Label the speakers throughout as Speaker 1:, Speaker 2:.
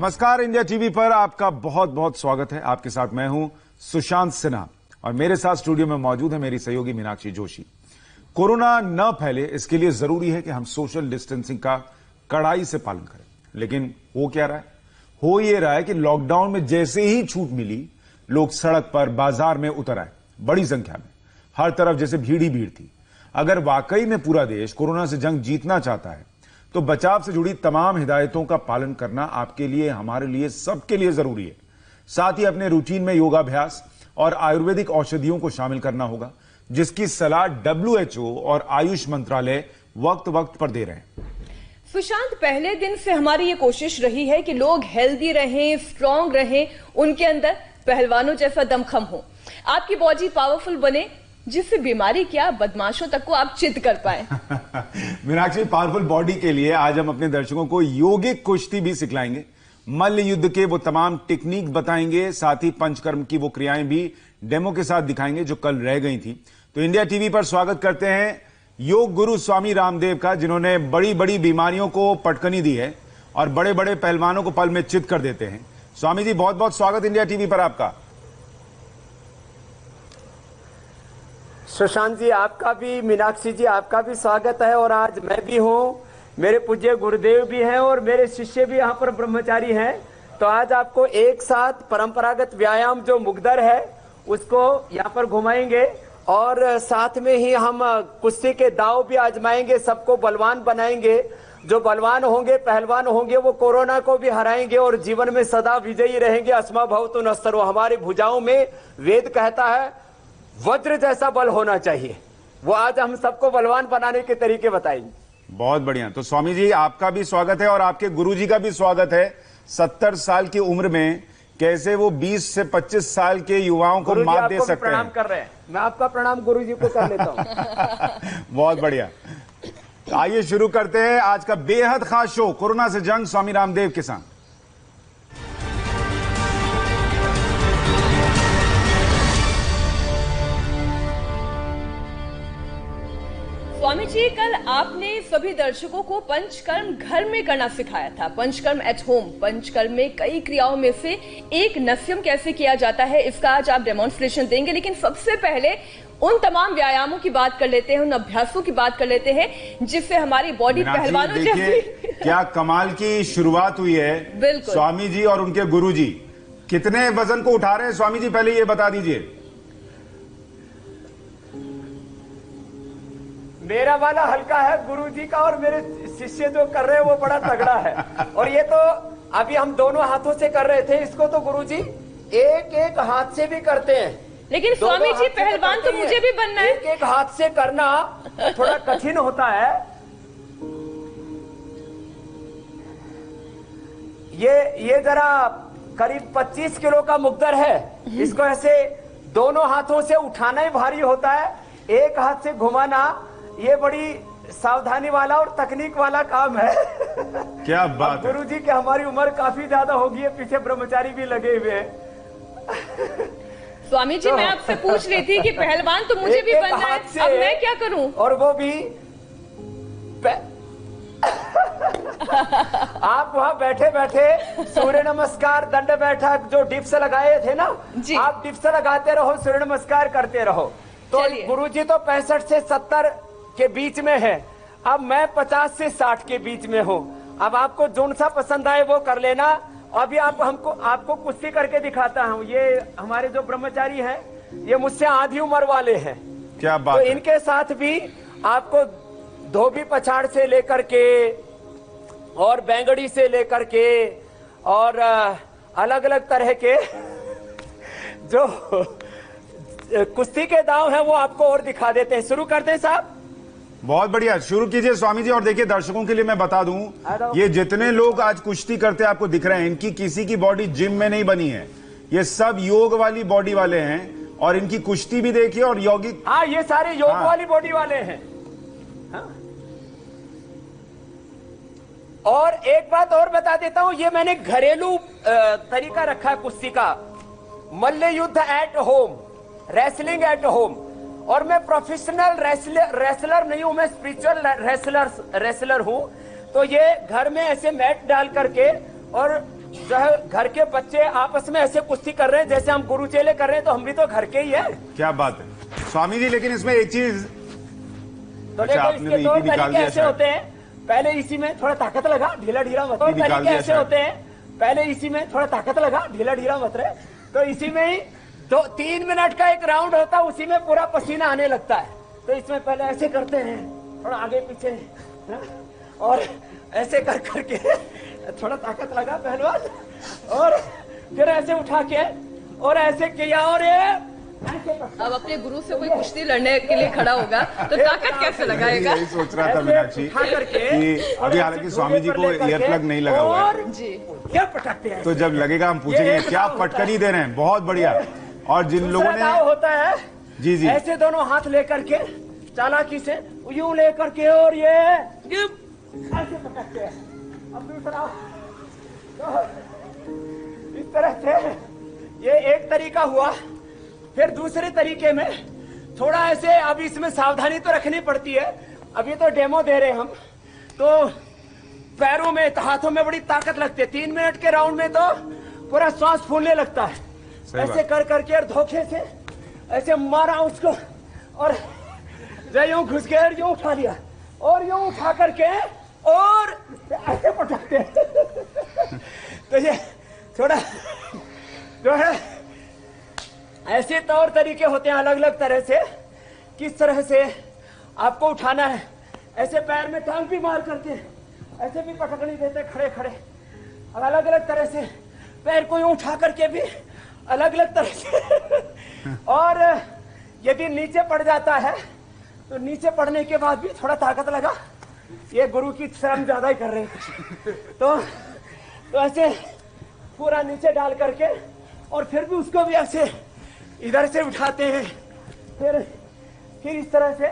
Speaker 1: नमस्कार, India TV पर आपका बहुत बहुत स्वागत है। आपके साथ मैं हूं सुशांत सिन्हा और मेरे साथ स्टूडियो में मौजूद है मेरी सहयोगी मीनाक्षी जोशी। कोरोना न फैले इसके लिए जरूरी है कि हम सोशल डिस्टेंसिंग का कड़ाई से पालन करें, लेकिन हो क्या रहा है? हो ये रहा है कि लॉकडाउन में जैसे ही छूट मिली, लोग सड़क पर बाजार में उतर आए बड़ी संख्या में। हर तरफ जैसे भीड़ ही भीड़ थी। अगर वाकई में पूरा देश कोरोना से जंग जीतना चाहता है तो बचाव से जुड़ी तमाम हिदायतों का पालन करना आपके लिए, हमारे लिए, सबके लिए जरूरी है। साथ ही अपने रूटीन में योगाभ्यास और आयुर्वेदिक औषधियों को शामिल करना होगा, जिसकी सलाह WHO और आयुष मंत्रालय वक्त वक्त पर दे रहे हैं।
Speaker 2: सुशांत, पहले दिन से हमारी ये कोशिश रही है कि लोग हेल्दी रहें, स्ट्रांग रहें, उनके अंदर पहलवानों जैसा दमखम हो, आपकी बॉडी पावरफुल बने, जिससे बीमारी क्या बदमाशों तक को आप चित कर पाए।
Speaker 1: मीनाक्षी, पावरफुल बॉडी के लिए आज हम अपने दर्शकों को योगिक कुश्ती भी सिखलाएंगे, मल्ल युद्ध के वो तमाम टेक्निक बताएंगे, साथ ही पंचकर्म की वो क्रियाएं भी डेमो के साथ दिखाएंगे जो कल रह गई थी। तो इंडिया टीवी पर स्वागत करते हैं योग गुरु स्वामी रामदेव का, जिन्होंने बड़ी बड़ी बीमारियों को पटकनी दी है और बड़े बड़े पहलवानों को पल में चित कर देते हैं। स्वामी जी, बहुत बहुत स्वागत इंडिया टीवी पर आपका।
Speaker 3: सुशांत जी, आपका भी, मीनाक्षी जी आपका भी स्वागत है। और आज मैं भी हूँ, मेरे पूज्य गुरुदेव भी हैं और मेरे शिष्य भी यहाँ पर ब्रह्मचारी हैं। तो आज आपको एक साथ परंपरागत व्यायाम जो मुगदर है उसको यहाँ पर घुमाएंगे और साथ में ही हम कुश्ती के दांव भी आजमाएंगे, सबको बलवान बनाएंगे। जो बलवान होंगे, पहलवान होंगे, वो कोरोना को भी हराएंगे और जीवन में सदा विजयी रहेंगे। अस्मा भवतु नस्तरो, हमारी भुजाओं में वेद कहता है वज्र जैसा बल होना चाहिए। वो आज हम सबको बलवान बनाने के तरीके बताएंगे।
Speaker 1: बहुत बढ़िया। तो स्वामी जी, आपका भी स्वागत है और आपके गुरुजी का भी स्वागत है। 70 साल की उम्र में कैसे वो 20 से 25 साल के युवाओं को मात दे सकते हैं।
Speaker 3: प्रणाम कर रहे हैं। मैं आपका प्रणाम गुरुजी को कर लेता हूँ।
Speaker 1: बहुत बढ़िया। तो आइए शुरू करते हैं आज का बेहद खास शो, कोरोना से जंग, स्वामी रामदेव के साथ।
Speaker 2: स्वामी जी, कल आपने सभी दर्शकों को पंचकर्म घर में करना सिखाया था। पंचकर्म एट होम, पंचकर्म में कई क्रियाओं में से एक नस्यम कैसे किया जाता है, इसका आज आप डेमोन्स्ट्रेशन देंगे। लेकिन सबसे पहले उन तमाम व्यायामों की बात कर लेते हैं, उन अभ्यासों की बात कर लेते हैं जिससे हमारी बॉडी पहलवानों जैसी।
Speaker 1: क्या कमाल की शुरुआत हुई है।
Speaker 2: बिल्कुल।
Speaker 1: स्वामी जी और उनके गुरु जी कितने वजन को उठा रहे हैं स्वामी जी, पहले ये बता दीजिए।
Speaker 3: मेरा वाला हल्का है गुरुजी का, और मेरे शिष्य जो कर रहे हैं वो बड़ा तगड़ा है। और ये तो अभी हम दोनों हाथों से कर रहे थे, इसको तो गुरुजी एक एक हाथ से भी करते हैं।
Speaker 2: लेकिन स्वामी जी, पहलवान तो मुझे भी बनना है।
Speaker 3: एक एक हाथ से करना थोड़ा कठिन होता है। ये जरा करीब 25 किलो का मुकद्दर है। इसको ऐसे दोनों हाथों से उठाना ही भारी होता है, एक हाथ से घुमाना ये बड़ी सावधानी वाला और तकनीक वाला काम है।
Speaker 1: क्या बात है।
Speaker 3: गुरुजी की हमारी उम्र काफी ज्यादा होगी है, पीछे ब्रह्मचारी भी लगे हुए हैं।
Speaker 2: स्वामी जी, मैं आपसे पूछ रही थी कि पहलवान तो मुझे भी बनना है, अब मैं क्या करूं?
Speaker 3: और वो भी आप वहां बैठे बैठे सूर्य नमस्कार, दंड बैठक जो डिप्स लगाए थे ना, आप डिप्स लगाते रहो, सूर्य नमस्कार करते रहो। तो गुरुजी तो 65 से 70 के बीच में है, अब मैं 50 से 60 के बीच में हूँ। अब आपको जोन सा पसंद आए वो कर लेना। अभी आपको कुश्ती करके दिखाता हूँ। ये हमारे जो ब्रह्मचारी हैं, ये मुझसे आधी उम्र वाले हैं।
Speaker 1: क्या बात
Speaker 3: तो
Speaker 1: है।
Speaker 3: इनके साथ भी आपको धोबी पछाड़ से लेकर के और बैंगड़ी से लेकर के और अलग अलग तरह के जो कुश्ती के दांव है वो आपको और दिखा देते हैं। शुरू करते हैं साहब।
Speaker 1: बहुत बढ़िया, शुरू कीजिए स्वामी जी। और देखिए, दर्शकों के लिए मैं बता दूं, ये जितने लोग आज कुश्ती करते हैं आपको दिख रहे हैं, इनकी किसी की बॉडी जिम में नहीं बनी है, ये सब योग वाली बॉडी वाले हैं। और इनकी कुश्ती भी देखिए और यौगिक,
Speaker 3: हाँ, ये सारे योग वाली बॉडी वाले हैं। हाँ? और एक बात और बता देता हूं, ये मैंने घरेलू तरीका रखा है कुश्ती का। मल्ल युद्ध at home, wrestling at home. और मैं प्रोफेशनल रेसलर नहीं हूं, मैं स्पिरिचुअल रेसलर हूं। तो ये घर में ऐसे मैट डाल करके और जो है घर के बच्चे आपस में ऐसे कुश्ती कर रहे हैं जैसे हम गुरु चेले कर रहे हैं, तो हम भी तो घर के ही है।
Speaker 1: क्या बात है स्वामी जी, लेकिन इसमें एक चीज
Speaker 3: तो देखो इसके दो तरीके ऐसे होते हैं, पहले इसी में थोड़ा ताकत लगा, ढीला ढीला मत रहे। तरीके ऐसे होते हैं, पहले इसी में थोड़ा ताकत लगा, ढीला ढीला मत रहे। तो इसी में ही 2-3 मिनट का एक राउंड होता है, उसी में पूरा पसीना आने लगता है। तो इसमें पहले ऐसे करते हैं, थोड़ा आगे पीछे, और ऐसे कर करके थोड़ा ताकत लगा पहलवान, और फिर ऐसे उठा के और ऐसे किया, और ये
Speaker 2: अब अपने गुरु से कोई कुश्ती लड़ने के लिए खड़ा होगा तो ताकत कैसे लगाएगा?
Speaker 1: यही सोच रहा था मीनाक्षी कि अभी हालांकि स्वामी जी को ईयर प्लग नहीं लगा हुआ है
Speaker 2: जी,
Speaker 3: क्या पटकते हैं,
Speaker 1: तो जब लगेगा हम पूछेंगे क्या पटकनी दे रहे हैं। बहुत बढ़िया। और जिन लोगों ने
Speaker 3: होता है
Speaker 1: जी जी
Speaker 3: ऐसे दोनों हाथ लेकर के चालाकी से यूं लेकर के, और ये ऐसे पटकते हैं। अब दूसरा इस तरह से, ये एक तरीका हुआ। फिर दूसरे तरीके में थोड़ा ऐसे, अब इसमें सावधानी तो रखनी पड़ती है, अभी तो डेमो दे रहे हम, तो पैरों में हाथों में बड़ी ताकत लगती है। 3 मिनट के राउंड में तो पूरा सांस फूलने लगता है। ऐसे कर करके और धोखे से ऐसे मारा उसको, और यूं घुस गया, यूं उठा लिया, और यूं उठा करके और ऐसे पटकते हैं। तो ये थोड़ा जो है ऐसे तौर तरीके होते हैं अलग अलग तरह से, किस तरह से आपको उठाना है। ऐसे पैर में टांग भी मार करके ऐसे भी पटकनी देते खड़े खड़े, और अलग अलग तरह से पैर को यूं उठा करके भी अलग अलग तरह से। और यदि नीचे पड़ जाता है तो नीचे पड़ने के बाद भी थोड़ा ताकत लगा, ये गुरु की शर्म ज्यादा ही कर रहे हैं। तो ऐसे पूरा नीचे डाल करके, और फिर भी उसको भी ऐसे इधर से उठाते हैं, फिर इस तरह से।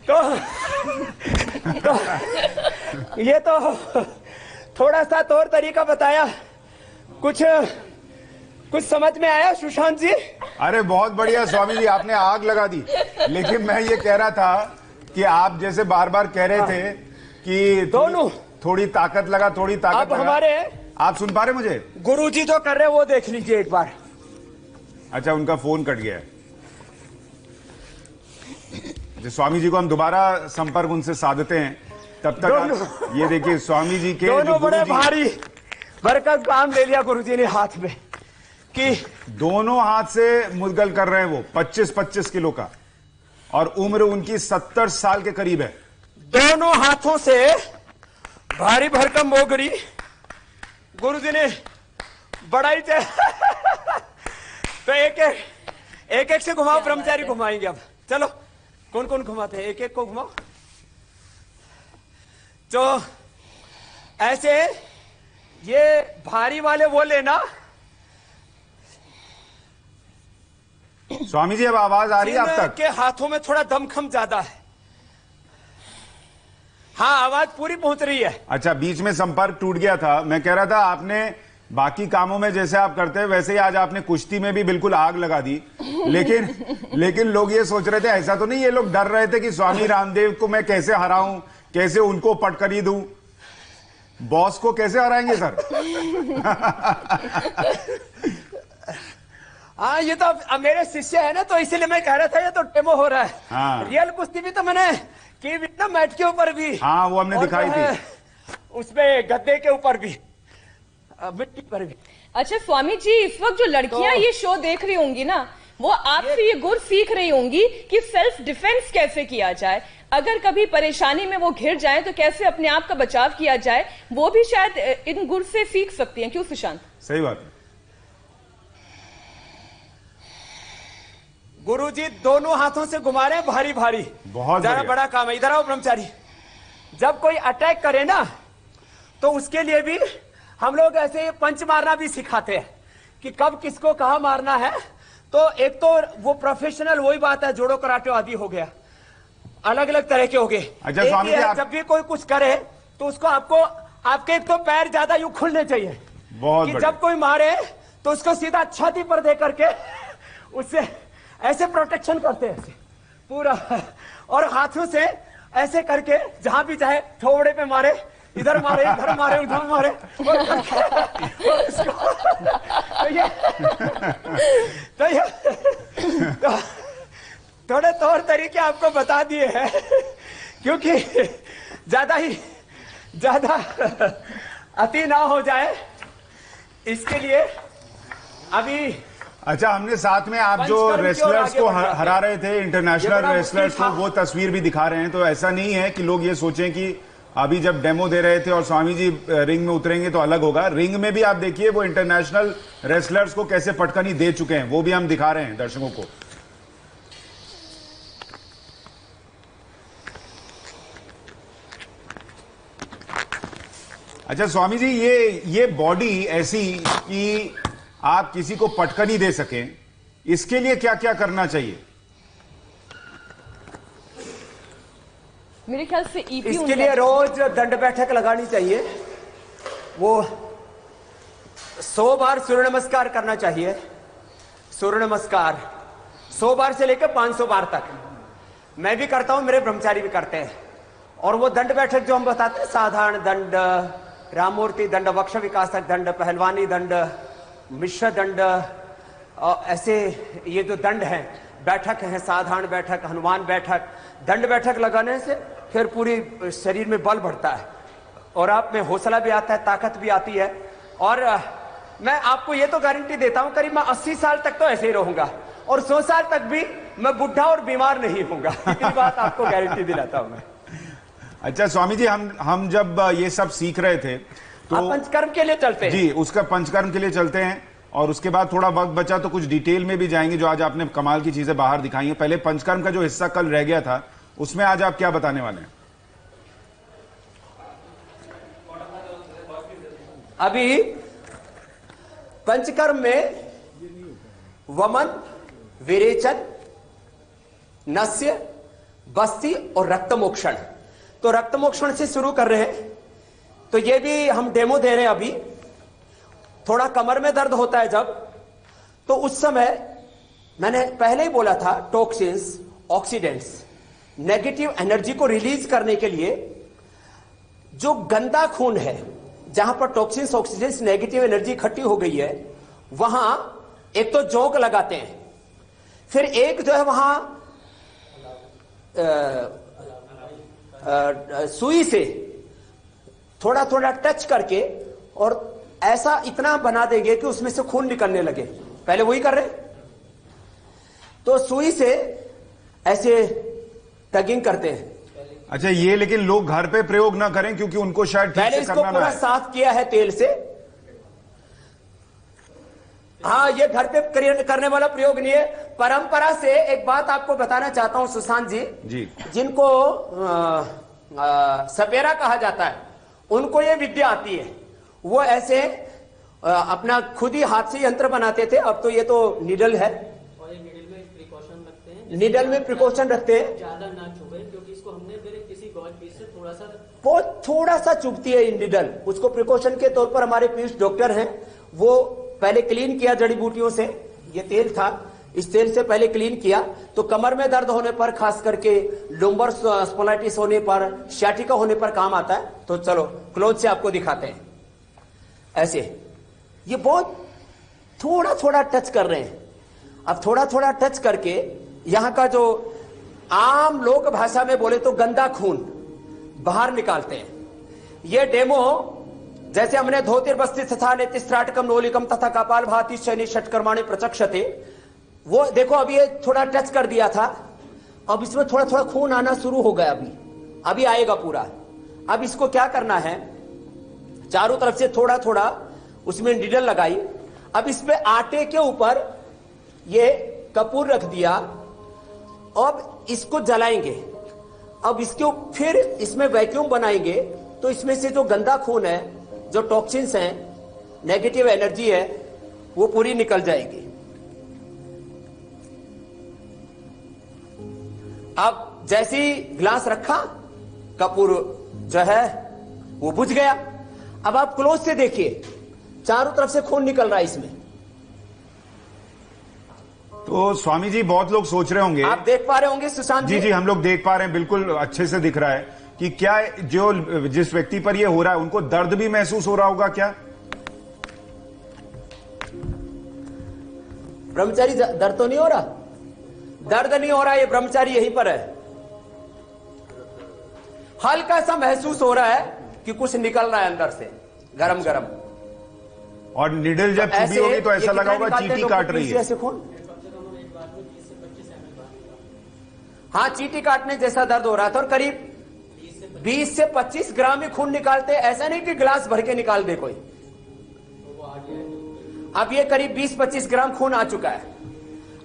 Speaker 3: तो ये तो थोड़ा सा तौर तरीका बताया, कुछ समझ में आया सुशांत जी?
Speaker 1: अरे बहुत बढ़िया स्वामी जी, आपने आग लगा दी। लेकिन मैं ये कह रहा था कि आप जैसे बार बार कह रहे थे कि
Speaker 3: दोनों
Speaker 1: थोड़ी ताकत लगा, थोड़ी ताकत लगा।
Speaker 3: हमारे
Speaker 1: आप सुन पा रहे मुझे?
Speaker 3: गुरुजी जो कर रहे हैं वो देख लीजिए एक बार।
Speaker 1: अच्छा, उनका फोन कट गया है। स्वामी जी को हम दोबारा संपर्क उनसे साधते हैं, तब तक ये देखिए स्वामी जी के
Speaker 3: दोनों बड़े भारी बरकत काम ले लिया गुरुजी ने हाथ में, कि
Speaker 1: दोनों हाथ से मुद्गल कर रहे हैं वो 25-25 किलो का, और उम्र उनकी 70 साल के करीब है।
Speaker 3: दोनों हाथों से भारी भरकम मोगरी गुरुजी ने बढ़ाई थे। तो एक एक से घुमाओ, ब्रह्मचारी घुमाएंगे अब। चलो कौन कौन घुमाते हैं, एक एक को घुमाओ। तो ऐसे ये भारी वाले वो लेना।
Speaker 1: स्वामी जी अब आवाज आ रही है आप तक?
Speaker 3: के हाथों में थोड़ा दमखम ज्यादा है। हाँ, आवाज पूरी पहुंच रही है।
Speaker 1: अच्छा, बीच में संपर्क टूट गया था। मैं कह रहा था आपने बाकी कामों में जैसे आप करते हैं वैसे ही आज आपने कुश्ती में भी बिल्कुल आग लगा दी। लेकिन लोग ये सोच रहे थे, ऐसा तो नहीं ये लोग डर रहे थे कि स्वामी रामदेव को मैं कैसे हराऊं, कैसे उनको पटकनी दूं, बॉस को कैसे हराएंगे सर?
Speaker 3: हाँ, ये तो अब मेरे शिष्य है ना, तो इसीलिए मैं कह रहा था ये तो डेमो हो रहा है।
Speaker 1: हाँ।
Speaker 3: रियल कुश्ती भी तो मैंने की भी ना, मैट के ऊपर भी।
Speaker 1: हाँ, वो हमने दिखाई थी,
Speaker 3: उसमें गद्दे के ऊपर भी, मिट्टी पर भी।
Speaker 2: अच्छा स्वामी जी, इस वक्त जो लड़कियां ये शो देख रही होंगी ना, वो आपसे ये गुर सीख रही होंगी कि सेल्फ डिफेंस कैसे किया जाए, अगर कभी परेशानी में वो घिर जाए तो कैसे अपने आप का बचाव किया जाए, वो भी शायद इन गुर से सीख सकती हैं। क्यों सुशांत?
Speaker 1: सही बात है।
Speaker 3: गुरुजी दोनों हाथों से घुमा रहे हैं, भारी भारी,
Speaker 1: बहुत
Speaker 3: जरा बड़ा काम है। इधर आओ ब्रह्मचारी। जब कोई अटैक करे ना, तो उसके लिए भी हम लोग ऐसे पंच मारना भी सिखाते हैं कि कब किसको कहां मारना है। तो एक तो वो प्रोफेशनल वही बात है, जोड़ो कराटे आदि हो गया, अलग अलग तरह के हो गए।
Speaker 1: अच्छा स्वामी जी,
Speaker 3: जब भी कोई कुछ करे तो उसको आपके एक तो पैर ज्यादा यूं खुलने चाहिए,
Speaker 1: बहुत
Speaker 3: कि जब कोई मारे तो उसको सीधा छाती पर दे करके उससे ऐसे प्रोटेक्शन करते हैं ऐसे पूरा, और हाथों से ऐसे करके जहां भी चाहे थोबड़े पे मारे, इधर मारे, इधर मारे, उधर मारे, तो थोड़े तौर तरीके आपको बता दिए हैं, क्योंकि ज्यादा अति ना हो जाए, इसके लिए अभी।
Speaker 1: अच्छा, हमने साथ में आप जो रेसलर्स को हरा रहे थे, इंटरनेशनल रेसलर्स को, वो तस्वीर भी दिखा रहे हैं। तो ऐसा नहीं है कि लोग ये सोचें कि अभी जब डेमो दे रहे थे और स्वामी जी रिंग में उतरेंगे तो अलग होगा। रिंग में भी आप देखिए वो इंटरनेशनल रेसलर्स को कैसे पटकनी दे चुके हैं, वो भी हम दिखा रहे हैं दर्शकों को। अच्छा स्वामी जी, ये बॉडी ऐसी कि आप किसी को पटकनी दे सकें, इसके लिए क्या क्या करना चाहिए?
Speaker 2: मेरे ख्याल से
Speaker 3: इसके लिए रोज दंड बैठक लगानी चाहिए। वो 100 बार सूर्य नमस्कार करना चाहिए। सूर्य नमस्कार 100 बार से लेकर 500 बार तक मैं भी करता हूं, मेरे ब्रह्मचारी भी करते हैं। और वो दंड बैठक जो हम बताते हैं, साधारण दंड, राममूर्ति दंड, वक्ष विकासक दंड, पहलवानी दंड, मिश्र दंड, ऐसे ये जो दंड है, बैठक है, साधारण बैठक, हनुमान बैठक, दंड बैठक लगाने से फिर पूरी शरीर में बल बढ़ता है और आप में हौसला भी आता है, ताकत भी आती है। और मैं आपको ये तो गारंटी देता हूं, करीब मैं 80 साल तक तो ऐसे ही रहूंगा और 100 साल तक भी मैं बुढ़ा और बीमार नहीं होऊंगा। इतनी बात आपको गारंटी दिलाता हूं मैं।
Speaker 1: अच्छा स्वामी जी, हम जब ये सब सीख रहे थे तो
Speaker 3: पंचकर्म के लिए चलते हैं
Speaker 1: जी, उसका पंचकर्म के लिए चलते हैं और उसके बाद थोड़ा वक्त बचा तो कुछ डिटेल में भी जाएंगे, जो आज आपने कमाल की चीजें बाहर दिखाई हैं। पहले पंचकर्म का जो हिस्सा कल रह गया था, उसमें आज आप क्या बताने वाले हैं?
Speaker 3: अभी पंचकर्म में वमन, विरेचन, नस्य, बस्ती और रक्तमोक्षण। तो रक्तमोक्षण से शुरू कर रहे हैं, तो ये भी हम डेमो दे रहे हैं। अभी थोड़ा कमर में दर्द होता है जब, तो उस समय मैंने पहले ही बोला था, टॉक्सिन्स, ऑक्सीडेंट्स, नेगेटिव एनर्जी को रिलीज करने के लिए जो गंदा खून है, जहां पर टॉक्सिन्स, ऑक्सीडेंट्स, नेगेटिव एनर्जी इकट्ठी हो गई है, वहां एक तो जोंक लगाते हैं, फिर एक जो है वहां सुई से थोड़ा थोड़ा टच करके और ऐसा इतना बना देंगे कि उसमें से खून निकलने लगे। पहले वही कर रहे, तो सुई से ऐसे टगिंग करते हैं।
Speaker 1: अच्छा, ये लेकिन लोग घर पे प्रयोग ना करें, क्योंकि उनको शायद ठीक
Speaker 3: मैंने
Speaker 1: से
Speaker 3: इसको
Speaker 1: करना
Speaker 3: पूरा साफ किया है तेल से। हाँ, ये घर पे करने वाला प्रयोग नहीं है। परंपरा से एक बात आपको बताना चाहता हूं सुशांत जी, जिनको सपेरा कहा जाता है, उनको ये विद्या आती है। वो ऐसे अपना खुद ही हाथ से यंत्र बनाते थे, अब तो ये तो निडल है,
Speaker 4: और ये निडल में प्रिकॉशन रखते हैं,
Speaker 3: निडल में प्रिकॉशन रखते हैं,
Speaker 4: ज्यादा ना चुभे, क्योंकि इसको हमने मेरे किसी गॉड पीस से
Speaker 3: थोड़ा सा चुभती है निडल। उसको प्रिकॉशन के तौर पर हमारे पीयूष डॉक्टर हैं, वो पहले क्लीन किया जड़ी बूटियों से। ये तेल था, इस तेल से पहले क्लीन किया, तो कमर में दर्द होने पर, खास करके लुम्बर स्पोलाइटिस होने पर, सियाटिका होने पर काम आता है। तो चलो क्लोज से आपको दिखाते हैं। ऐसे ये बहुत थोड़ा थोड़ा टच कर रहे हैं। अब थोड़ा थोड़ा टच करके यहां का जो आम लोक भाषा में बोले तो गंदा खून बाहर निकालते हैं। ये डेमो जैसे हमने धोतिर्बस्ति तथा नेतिस्त्राटकम नोलिकम तथा कपाल भाती शनि षटकर्माणि प्रचक्षते, वो देखो अभी ये थोड़ा टच कर दिया था, अब इसमें थोड़ा थोड़ा खून आना शुरू हो गया। अभी आएगा पूरा। अब इसको क्या करना है, चारों तरफ से थोड़ा थोड़ा उसमें निडल लगाई। अब इसमें आटे के ऊपर ये कपूर रख दिया, अब इसको जलाएंगे। अब इसके फिर इसमें वैक्यूम बनाएंगे, तो इसमें से जो गंदा खून है, जो टॉक्सिन्स हैं, नेगेटिव एनर्जी है, वो पूरी निकल जाएगी। अब जैसे ही ग्लास रखा, कपूर जो है वो बुझ गया। अब आप क्लोज से देखिए, चारों तरफ से खून निकल रहा है इसमें।
Speaker 1: तो स्वामी जी बहुत लोग सोच रहे होंगे,
Speaker 3: आप देख पा रहे होंगे सुशांत
Speaker 1: जी जी हम लोग देख पा रहे हैं, बिल्कुल अच्छे से दिख रहा है कि क्या जिस व्यक्ति पर ये हो रहा है उनको दर्द भी महसूस हो रहा होगा क्या?
Speaker 3: ब्रह्मचारी दर्द तो नहीं हो रहा, दर्द नहीं हो रहा, ये ब्रह्मचारी यहीं पर है। हल्का सा महसूस हो रहा है कि कुछ निकल रहा है अंदर से, गरम गरम।
Speaker 1: और निडल जब चुभी होगी तो ऐसा लगा होगा चींटी काट रही है।
Speaker 3: ऐसे खून, हाँ चींटी काटने जैसा दर्द हो रहा था और करीब 20 से 25 ग्राम ही खून निकालते, ऐसा नहीं कि गिलास भर के निकाल दे कोई। अब ये करीब 20-25 ग्राम खून आ चुका है।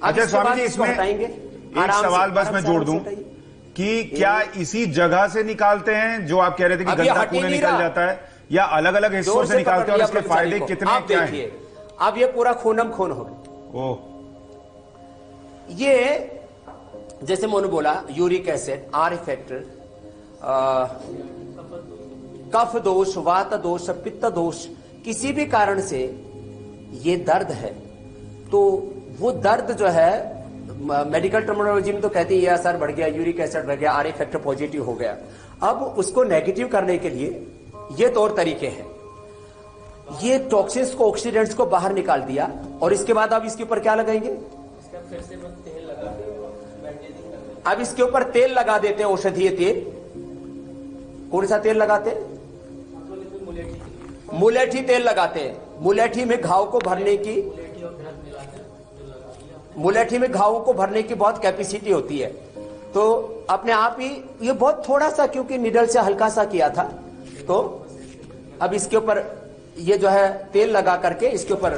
Speaker 1: अच्छा स्वामी जी, इसमें
Speaker 3: हटाएंगे
Speaker 1: एक सवाल बस मैं जोड़ दूं कि क्या इसी जगह से निकालते हैं जो आप कह रहे थे कि गंदा खून निकल जाता है, या अलग अलग हिस्सों से निकालते हैं और इसके फायदे कितने क्या हैं?
Speaker 3: अब ये पूरा खूनम खून हो गया।
Speaker 1: ओह,
Speaker 3: ये जैसे मोनू बोला, यूरिक एसिड, आर फैक्टर, कफ दोष, वात दोष, पित्त दोष, किसी भी कारण से ये दर्द है तो वो दर्द जो है मेडिकल टर्मिनोलॉजी में तो कहते हैं ESR बढ़ गया, यूरिक एसिड बढ़ गया, आर फैक्टर पॉजिटिव हो गया। अब उसको नेगेटिव करने के लिए ये तौर तरीके हैं। ये टॉक्सिन्स को, ऑक्सीडेंट्स को बाहर निकाल दिया और इसके बाद अब इसके ऊपर क्या लगाएंगे? अब इसके ऊपर तेल लगा देते हैं, औषधीय तेल। कौन सा तेल लगाते हैं? मुलेठी तेल लगाते हैं। मुलेठी में घाव को भरने की, मुलेठी में घावों को भरने की बहुत कैपेसिटी होती है, तो अपने आप ही ये बहुत थोड़ा सा, क्योंकि निडल से हल्का सा किया था, तो अब इसके ऊपर ये जो है तेल लगा करके इसके ऊपर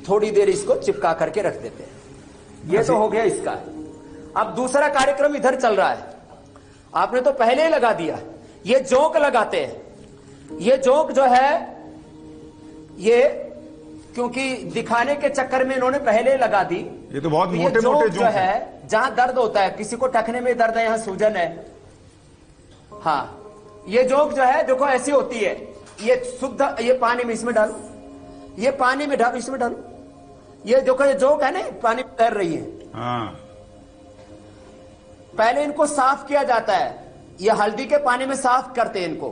Speaker 3: थोड़ी देर इसको चिपका करके रख देते हैं। ये तो हो गया इसका। अब दूसरा कार्यक्रम इधर चल रहा है। आपने तो पहले ही लगा दिया। ये जोंक लगाते हैं। ये जोंक जो है, ये क्योंकि दिखाने के चक्कर में इन्होंने पहले लगा दी।
Speaker 1: ये तो बहुत मोटे मोटे
Speaker 3: जो है, जहां दर्द होता है, किसी को टखने में दर्द है, यहां सूजन है, हाँ, ये जोंक जो है देखो ऐसी होती है। ये शुद्ध, ये पानी में इसमें डालो, ये पानी में डालो, इसमें डालो, ये देखो ये जोंक है ना, पानी में तैर रही है।
Speaker 1: हाँ।
Speaker 3: पहले इनको साफ किया जाता है, ये हल्दी के पानी में साफ करते हैं इनको,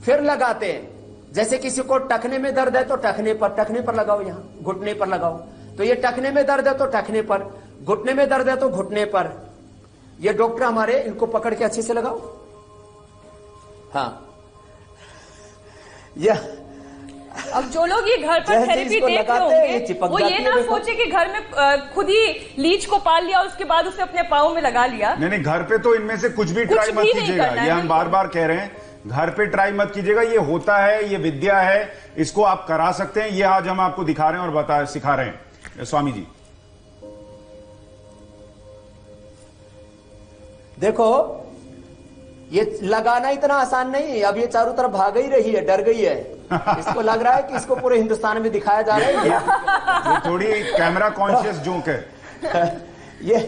Speaker 3: फिर लगाते हैं। जैसे किसी को टखने में दर्द है तो टखने पर लगाओ, यहां घुटने पर लगाओ। तो ये टखने में दर्द है तो टखने पर, घुटने में दर्द है तो घुटने पर। ये डॉक्टर हमारे, इनको पकड़ के अच्छे से लगाओ। हाँ, यह
Speaker 2: अब जो लोग ये घर पर थेरेपी देख रहे होंगे वो ये ना सोचे कि घर में खुद ही लीच को पाल लिया और उसके बाद उसे अपने पाँव में लगा लिया।
Speaker 1: नहीं, घर पे तो इनमें से कुछ भी ट्राई मत कीजिएगा। ये हम बार बार कह रहे हैं, घर पे ट्राई मत कीजिएगा। ये होता है, ये विद्या है, इसको आप करा सकते हैं। ये आज हम आपको दिखा रहे हैं और सिखा रहे हैं। स्वामी जी
Speaker 3: देखो, ये लगाना इतना आसान नहीं है। अब ये चारों तरफ भाग ही रही है, डर गई है। इसको लग रहा है कि इसको पूरे हिंदुस्तान में दिखाया जा रहा है।
Speaker 1: ये थोड़ी कैमरा कॉन्शियस जोक है।
Speaker 3: ये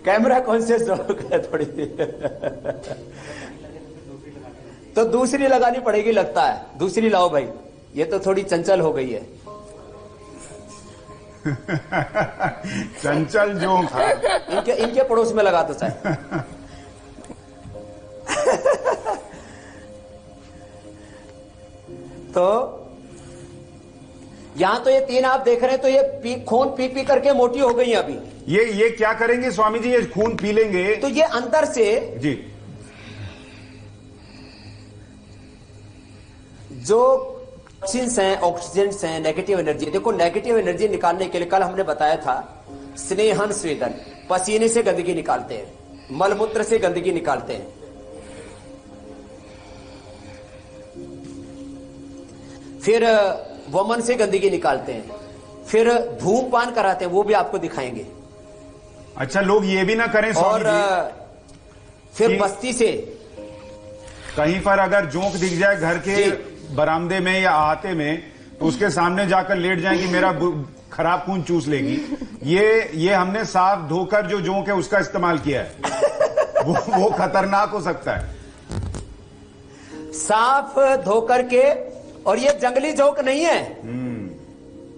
Speaker 3: कैमरा कॉन्शियस जोक है थोड़ी। तो दूसरी लगानी पड़ेगी लगता है। दूसरी लाओ भाई, ये तो थोड़ी चंचल हो गई है।
Speaker 1: चंचल जोक।
Speaker 3: इनके पड़ोस में लगा दो चाहे। तो यहां तो ये तीन आप देख रहे हैं, तो ये खून पी पी करके मोटी हो गई अभी।
Speaker 1: ये क्या करेंगे स्वामी जी? ये खून पी लेंगे
Speaker 3: तो ये अंदर से
Speaker 1: जी
Speaker 3: जो टॉक्सिन्स हैं, ऑक्सीजेंट्स हैं, नेगेटिव एनर्जी। देखो, नेगेटिव एनर्जी निकालने के लिए कल हमने बताया था स्नेहन स्वेदन, पसीने से गंदगी निकालते हैं, मलमूत्र से गंदगी निकालते हैं। फिर वमन से गंदगी निकालते हैं, फिर धूमपान कराते हैं, वो भी आपको दिखाएंगे।
Speaker 1: अच्छा, लोग ये भी ना करें स्वामी
Speaker 3: और
Speaker 1: जी,
Speaker 3: फिर बस्ती से
Speaker 1: कहीं पर अगर जोंक दिख जाए घर के बरामदे में या अहाते में, तो उसके सामने जाकर लेट जाए कि मेरा खराब खून चूस लेगी। ये हमने साफ धोकर जो जोंक है उसका इस्तेमाल किया है। वो खतरनाक हो सकता है।
Speaker 3: साफ धोकर के और ये जंगली जोक नहीं है,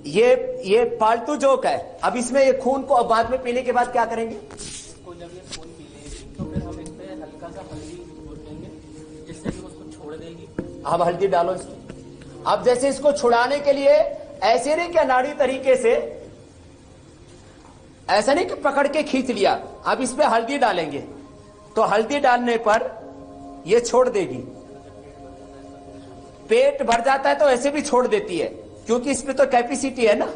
Speaker 3: ये पालतू जोक है। अब इसमें ये खून को अब बाद में पीने के बाद क्या करेंगे?
Speaker 4: इसको जब ये खून पी लेगी तो फिर हम इस पे हल्का सा हल्दी घोल देंगे, जिससे कि उसको छोड़ देगी।
Speaker 3: अब हल्दी डालो इसमें। अब जैसे इसको छुड़ाने के लिए ऐसे नहीं कि अनाड़ी तरीके से, ऐसा नहीं कि पकड़ के खींच लिया। अब इस पे हल्दी डालेंगे तो हल्दी डालने पर ये छोड़ देगी। पेट भर जाता है तो ऐसे भी छोड़ देती है, क्योंकि इस पे तो कैपेसिटी है ना।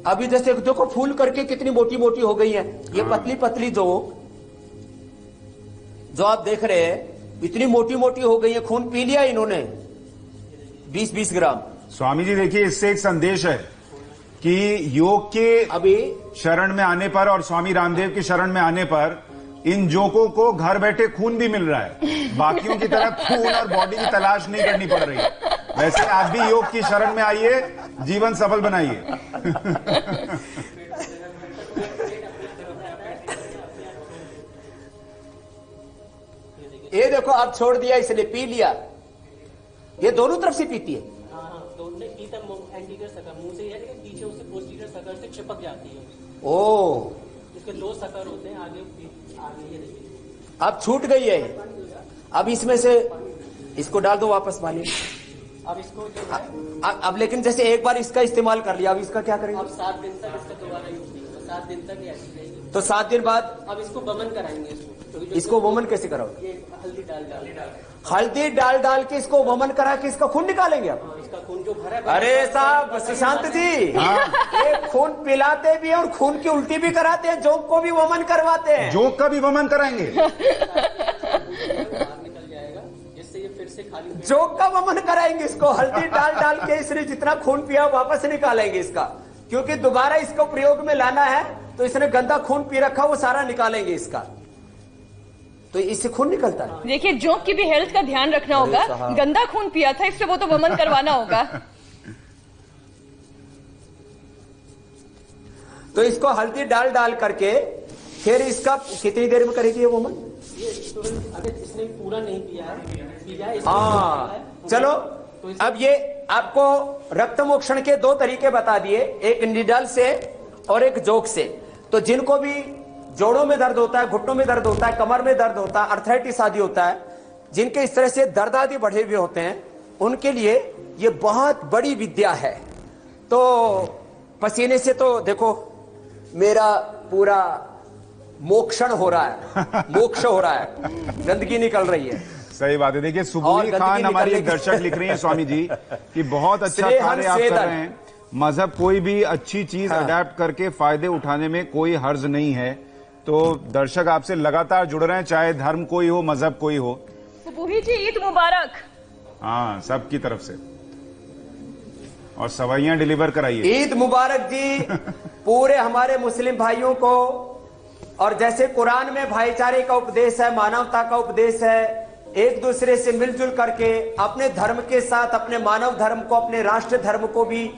Speaker 3: अभी जैसे देखो फूल करके कितनी मोटी मोटी हो गई है। ये पतली पतली जो आप देख रहे हैं इतनी मोटी मोटी हो गई है। खून पी लिया इन्होंने 20-20 ग्राम।
Speaker 1: स्वामी जी देखिए, इससे एक संदेश है कि योग के
Speaker 3: अभी
Speaker 1: शरण में आने पर और स्वामी रामदेव की शरण में आने पर इन जोकों को घर बैठे खून भी मिल रहा है। बाकियों की तरह खून और बॉडी की तलाश नहीं करनी पड़ रही है। वैसे आप भी योग की शरण में आइए, जीवन सफल बनाइए।
Speaker 3: ये देखो अब छोड़ दिया, इसलिए पी लिया। ये दोनों तरफ से पीती है।
Speaker 4: हाँ, दोनों से पीता एंटीरियर सकर मुंह से है, लेकिन पीछे उससे पोस्टीरियर सकर से चिपक जाती है।
Speaker 3: ओ,
Speaker 4: इसके 2 सकर होते हैं, आगे ये देखिए।
Speaker 3: अब छूट गई है। अब इसमें से इसको डाल दो वापस पानी।
Speaker 4: अब इसको जो है
Speaker 3: अब लेकिन जैसे एक बार इसका इस्तेमाल कर लिया, अब इसका क्या करेंगे?
Speaker 4: अब 7 दिन तक इसका दोबारा यूज नहीं होगा। 7 दिन तक ये ऐसी रहेगी।
Speaker 3: तो 7 दिन बाद
Speaker 4: अब इसको वमन कराएंगे क्योंकि जो
Speaker 3: इसको वमन कैसे कराओगे?
Speaker 4: ये हल्दी डाल
Speaker 3: हल्दी डाल के इसको वमन करा के इसका खून निकालेंगे आप?
Speaker 4: इसका खून जो भरा है।
Speaker 3: अरे साहब सुशांत जी, ये खून पिलाते भी हैं और खून की उल्टी भी कराते हैं, जोक को भी वमन करवाते हैं।
Speaker 1: जोक का भी वमन कराएंगे।
Speaker 4: बाहर निकल जाएगा, जिससे ये फिर से खाली
Speaker 3: जोक का वमन कराएंगे इसको। हल्दी डाल के इसने जितना खून पिया वापस निकालेंगे इसका, क्योंकि दोबारा इसको प्रयोग में लाना है तो इसने गंदा खून पी रखा वो सारा निकालेंगे इसका, तो इससे खून निकलता है।
Speaker 2: देखिए जोक की भी हेल्थ का ध्यान रखना होगा। गंदा खून पिया था, इससे वो तो वमन करवाना होगा।
Speaker 3: तो इसको हल्दी डाल करके फिर इसका कितनी देर में करेगी ये वमन?
Speaker 4: ये तो अगर इसने पूरा नहीं पिया है
Speaker 3: हाँ चलो, अब ये आपको रक्त मोक्षण के 2 तरीके बता दिए, एक निडल से और एक जोक से। तो जिनको भी जोड़ों में दर्द होता है, घुटनों में दर्द होता है, कमर में दर्द होता है, अर्थराइटिस आदि होता है, जिनके इस तरह से दर्द आदि बढ़े हुए होते हैं, उनके लिए ये बहुत बड़ी विद्या है। तो पसीने से तो देखो मेरा पूरा मोक्षण हो रहा है, मोक्ष हो रहा है, गंदगी निकल रही है।
Speaker 1: सही बात है। देखिए सुबूरी खान हमारी एक दर्शक लिख रही है स्वामी जी कि बहुत अच्छा कार्य आप कर रहे हैं। मजहब कोई भी अच्छी चीज अडेप्ट करके फायदे उठाने में कोई हर्ज नहीं है। तो दर्शक आपसे लगातार जुड़ रहे हैं, चाहे धर्म कोई हो, मजहब कोई हो।
Speaker 2: सुबूही जी ईद मुबारक।
Speaker 1: हाँ, सबकी तरफ से, और सवाइयां डिलीवर कराइए।
Speaker 3: ईद मुबारक जी पूरे हमारे मुस्लिम भाइयों को। और जैसे कुरान में भाईचारे का उपदेश है, मानवता का उपदेश है, एक दूसरे से मिलजुल करके अपने धर्म के साथ अपने मानव धर्म को, अपने राष्ट्र धर्म को भी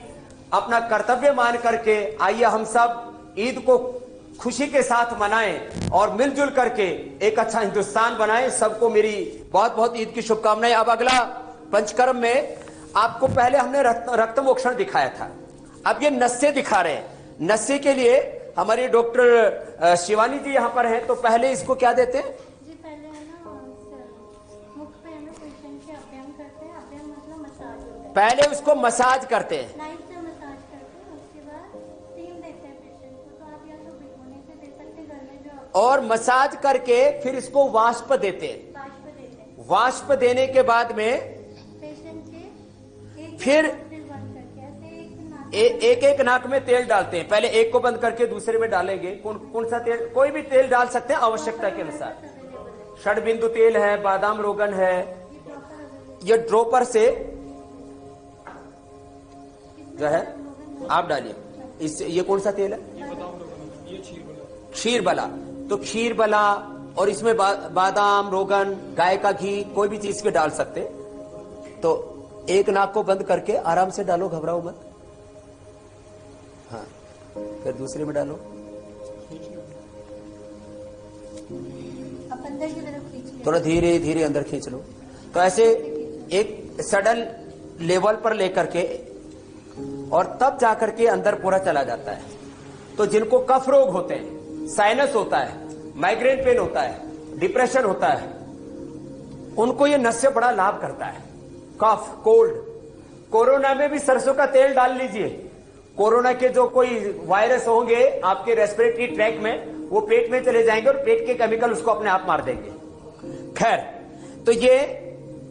Speaker 3: अपना कर्तव्य मान करके आइए हम सब ईद को खुशी के साथ मनाएं और मिलजुल करके एक अच्छा हिंदुस्तान बनाएं। सबको मेरी बहुत बहुत ईद की शुभकामनाएं। अब अगला पंचकर्म में आपको पहले हमने रक्त मोक्षण दिखाया था, अब ये नस्से दिखा रहे हैं। नस्से के लिए हमारी डॉक्टर शिवानी जी यहाँ पर हैं, तो पहले इसको क्या देते हैं?
Speaker 5: जी पहले है ना मुख पे है ना पेशेंट के अभ्याम करते हैं। अभ्याम मतलब मसाज होता है।
Speaker 3: पहले उसको मसाज करते हैं,
Speaker 5: नाइफ से मसाज करते हैं, उसके बाद स्टीम देते हैं पेशेंट को। तो आप या तो भिगोने से दे सकते हैं घर में, जो आप
Speaker 3: और मसाज करके फिर इसको वाष्प देते हैं।
Speaker 5: वाष्प देते हैं।
Speaker 3: वाष्प देने के बाद में
Speaker 5: पेशेंट के एक
Speaker 3: फिर
Speaker 5: नोस्ट्रिल बंद करके ऐसे एक नाक
Speaker 3: एक नाक में तेल डालते हैं। पहले एक को बंद करके दूसरे में डालेंगे। कौन सा तेल? कोई भी तेल डाल सकते हैं आवश्यकता के अनुसार। षडबिंदु तेल है, बादाम रोगन है, ये ड्रॉपर से जो है आप डालिए। इससे ये कौन सा तेल है? क्षीर बला। तो क्षीर बला और इसमें बादाम रोगन, गाय का घी, कोई भी चीज के डाल सकते। तो एक नाक को बंद करके आराम से डालो, घबराओ मत। हाँ, फिर दूसरे में डालो।
Speaker 5: आप अंदर की तरफ खींच लीजिए।
Speaker 3: थोड़ा धीरे धीरे अंदर खींच लो। तो ऐसे एक सडन लेवल पर लेकर के और तब जाकर के अंदर पूरा चला जाता है। तो जिनको कफ रोग होते हैं, साइनस होता है, माइग्रेन पेन होता है, डिप्रेशन होता है, उनको ये नस से बड़ा लाभ करता है। कफ, कोल्ड, कोरोना में भी सरसों का तेल डाल लीजिए। कोरोना के जो कोई वायरस होंगे आपके रेस्पिरेटरी ट्रैक में, वो पेट में चले जाएंगे और पेट के केमिकल उसको अपने आप मार देंगे। खैर, तो ये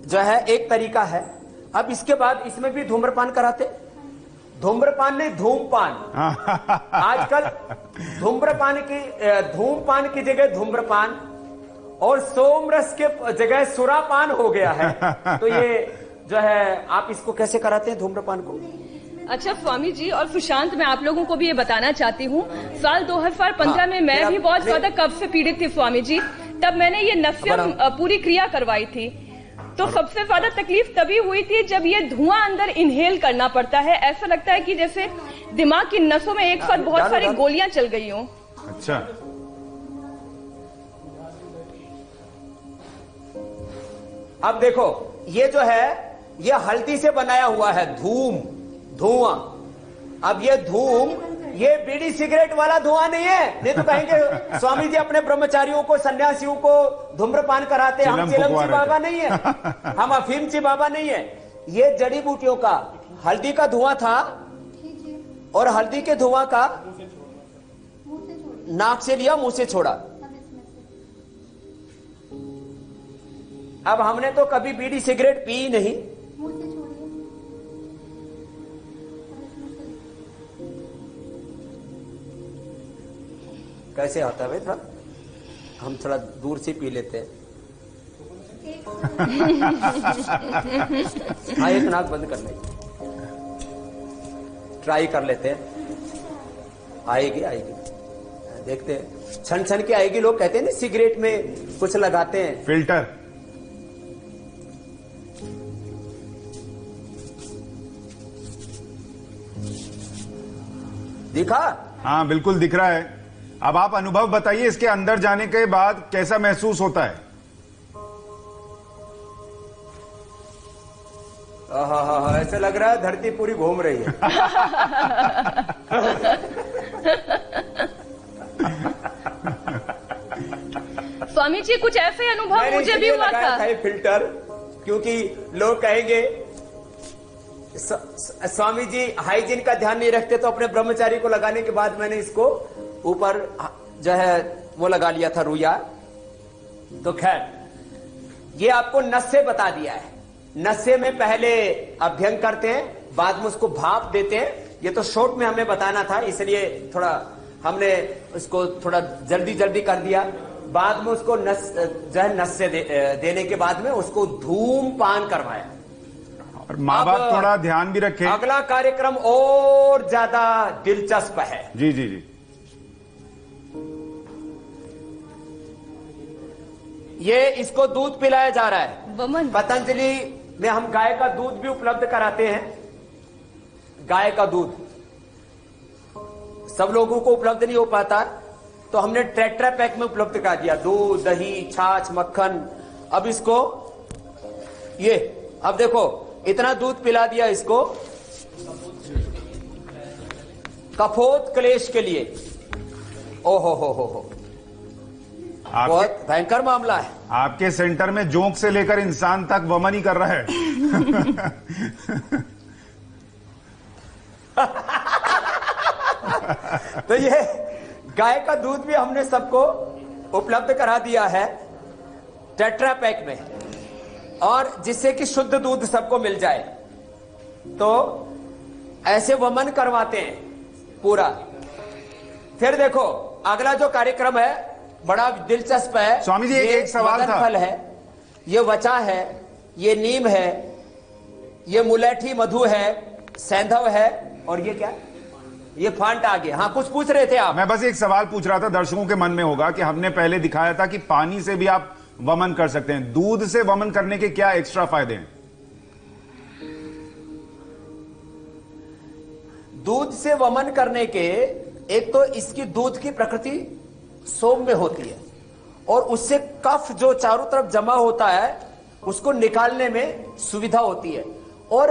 Speaker 3: जो है एक तरीका है। अब इसके बाद इसमें भी धूम्रपान कराते, धूम्रपान नहीं, धूमपान। आजकल धूमपान की जगह धूम्रपान और सोमरस के जगह सुरापान हो गया है। तो ये जो है, आप इसको कैसे कराते हैं धूम्रपान को?
Speaker 2: अच्छा स्वामी जी और सुशांत, मैं आप लोगों को भी ये बताना चाहती हूँ, साल 2015 में मैं भी बहुत ज्यादा कब्ज से पीड़ित थी स्वामी जी। तब मैंने ये नस्यम पूरी क्रिया करवाई थी। तो सबसे ज्यादा तकलीफ तभी हुई थी जब ये धुआं अंदर इनहेल करना पड़ता है। ऐसा लगता है कि जैसे दिमाग की नसों में एक साथ बहुत सारी गोलियां चल गई हों।
Speaker 1: अच्छा,
Speaker 3: अब देखो, ये जो है ये हल्दी से बनाया हुआ है धुआं। अब ये ये बीड़ी सिगरेट वाला धुआं नहीं है। नहीं तो कहेंगे स्वामी जी अपने ब्रह्मचारियों को, सन्यासियों को धूम्रपान कराते। हम चिलमची बाबा नहीं है, हम अफीमची बाबा नहीं है। ये जड़ी बूटियों का हल्दी का धुआं था और हल्दी के धुआं का नाक से लिया, मुंह से छोड़ा। अब हमने तो कभी बीड़ी सिगरेट पी नहीं। कैसे आता है थोड़ा, हम थोड़ा दूर से पी लेते हैं। हाँ, एक नाक बंद कर लेंगे, ट्राई कर लेते हैं। आएगी देखते हैं, छन छन के आएगी। लोग कहते हैं ना सिगरेट में कुछ लगाते हैं,
Speaker 1: फिल्टर।
Speaker 3: दिखा?
Speaker 1: हाँ बिल्कुल दिख रहा है। अब आप अनुभव बताइए, इसके अंदर जाने के बाद कैसा महसूस होता है?
Speaker 3: हाँ, ऐसे लग रहा है धरती पूरी घूम रही है।
Speaker 2: स्वामी जी कुछ ऐसे अनुभव मुझे भी हुआ था।
Speaker 3: फिल्टर, क्योंकि लोग कहेंगे स्वामी जी हाइजीन का ध्यान नहीं रखते, तो अपने ब्रह्मचारी को लगाने के बाद मैंने इसको ऊपर जो है वो लगा लिया था, रुइया। तो खैर, ये आपको नस्से बता दिया है। नस्से में पहले अभ्यंग करते हैं, बाद में उसको भाप देते हैं। ये तो शॉर्ट में हमें बताना था, इसलिए थोड़ा हमने उसको थोड़ा जल्दी कर दिया। बाद में उसको जो है नस्से देने के बाद में उसको धूमपान करवाया।
Speaker 1: और माँ बाप थोड़ा ध्यान भी रखें।
Speaker 3: अगला कार्यक्रम और ज्यादा दिलचस्प है।
Speaker 1: जी।
Speaker 3: ये इसको दूध पिलाया जा रहा है।
Speaker 2: वमन।
Speaker 3: पतंजलि में हम गाय का दूध भी उपलब्ध कराते हैं। गाय का दूध सब लोगों को उपलब्ध नहीं हो पाता, तो हमने टेट्रा पैक में उपलब्ध करा दिया। दूध, दही, छाछ, मक्खन। अब इसको ये, अब देखो इतना दूध पिला दिया इसको कफोत क्लेश के लिए। ओहो, बहुत भयंकर मामला है।
Speaker 1: आपके सेंटर में जोंक से लेकर इंसान तक वमन ही कर रहा है।
Speaker 3: तो ये गाय का दूध भी हमने सबको उपलब्ध करा दिया है टेट्रा पैक में, और जिससे कि शुद्ध दूध सबको मिल जाए। तो ऐसे वमन करवाते हैं पूरा। फिर देखो अगला जो कार्यक्रम है बड़ा दिलचस्प है।
Speaker 1: स्वामी जी एक सवाल था।
Speaker 3: फल है, ये वचा है, ये नीम है, ये मुलैठी मधु है, सैंधव है, और ये क्या, ये फांट आ गया। हाँ, कुछ पूछ रहे थे आप?
Speaker 1: मैं बस एक सवाल पूछ रहा था, दर्शकों के मन में होगा कि हमने पहले दिखाया था कि पानी से भी आप वमन कर सकते हैं, दूध से वमन करने के क्या एक्स्ट्रा फायदे हैं?
Speaker 3: दूध से वमन करने के, एक तो इसकी दूध की प्रकृति सौम्य होती है, और उससे कफ जो चारों तरफ जमा होता है उसको निकालने में सुविधा होती है। और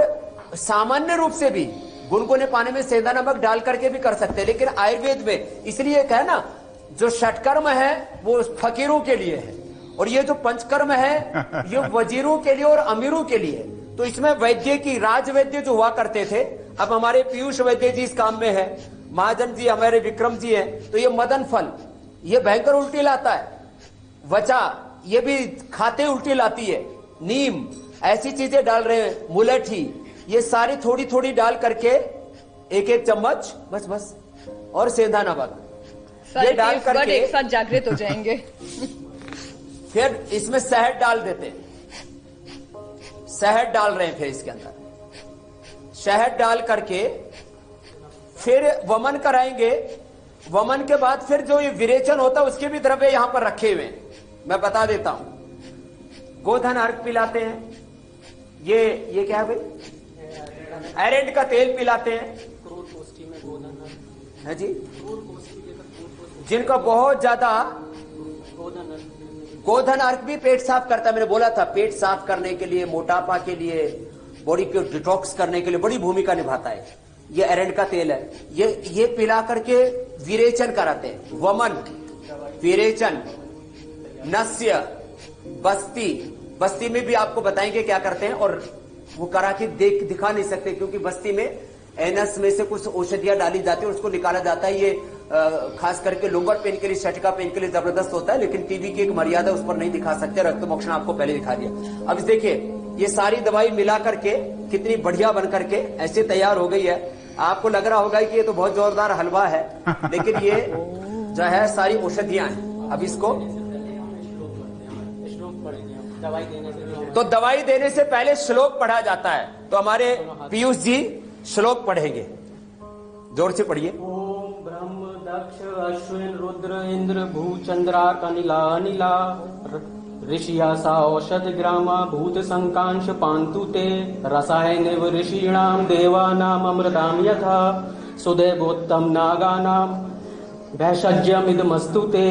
Speaker 3: सामान्य रूप से भी गुनगुने पानी में सेंधा नमक डाल करके भी कर सकते हैं, लेकिन आयुर्वेद में इसलिए है ना, जो षटकर्म है वो फकीरों के लिए है और ये जो पंचकर्म है ये वजीरों के लिए और अमीरों के लिए है। तो इसमें वैद्य की राज वैद्य जो हुआ करते थे, अब हमारे पीयूष वैद्य जी इस काम में है, महाजन जी हमारे विक्रम जी हैं। तो ये मदन फल ये भयंकर उल्टी लाता है, वचा ये भी खाते उल्टी लाती है, नीम ऐसी चीजें डाल रहे हैं, मुलेठी ये सारी थोड़ी थोड़ी डाल करके एक एक चम्मच बस बस, और सेंधा नमक ये डाल करके
Speaker 2: एक साथ जागृत हो जाएंगे।
Speaker 3: फिर इसमें शहद डाल देते हैं, शहद डाल रहे हैं, फिर इसके अंदर शहद डाल करके फिर वमन कराएंगे। वमन के बाद फिर जो ये विरेचन होता है उसके भी द्रव्य यहां पर रखे हुए हैं, मैं बता देता हूं। गोधन अर्क पिलाते हैं, ये क्या है भाई, एरेंड का तेल पिलाते हैं, है जी, जिनका बहुत ज्यादा गोधन अर्क भी पेट साफ करता है। मैंने बोला था पेट साफ करने के लिए, मोटापा के लिए, बॉडी को डिटॉक्स करने के लिए बड़ी भूमिका निभाता है। ये एरेंड का तेल है, ये पिला करके विरेचन कराते हैं। वमन, विरेचन, नस्य, बस्ती में भी आपको बताएंगे क्या करते हैं, और वो करा के दिखा नहीं सकते क्योंकि बस्ती में एनस में से कुछ औषधियां डाली जाती है, उसको निकाला जाता है। ये खास करके लुंबर पेन के लिए, शटका पेन के लिए जबरदस्त होता है, लेकिन टीबी की एक मर्यादा, उस पर नहीं दिखा सकते। रक्तमोक्षण आपको पहले दिखा दिया। अब देखिए ये सारी दवाई मिला करके कितनी बढ़िया बन करके ऐसे तैयार हो गई है। आपको लग रहा होगा कि ये तो बहुत जोरदार हलवा है, लेकिन ये जो है सारी औषधियां हैं। अब इसको तो दवाई देने से पहले श्लोक पढ़ा जाता है, तो हमारे पीयूष जी श्लोक पढ़ेंगे, जोर से पढ़िए।
Speaker 4: ओम ब्रह्म दक्ष अश्विन रुद्र इंद्र भू चंद्राकनिला अनिला ऋषिया सा औषध ग्रामा भूत संकांश पांतु ते रसायनिव ऋषीणाम देवानाम अमृताम यथा सुदेवोत्तम नागानाम भैषज्यमिदमस्तु ते।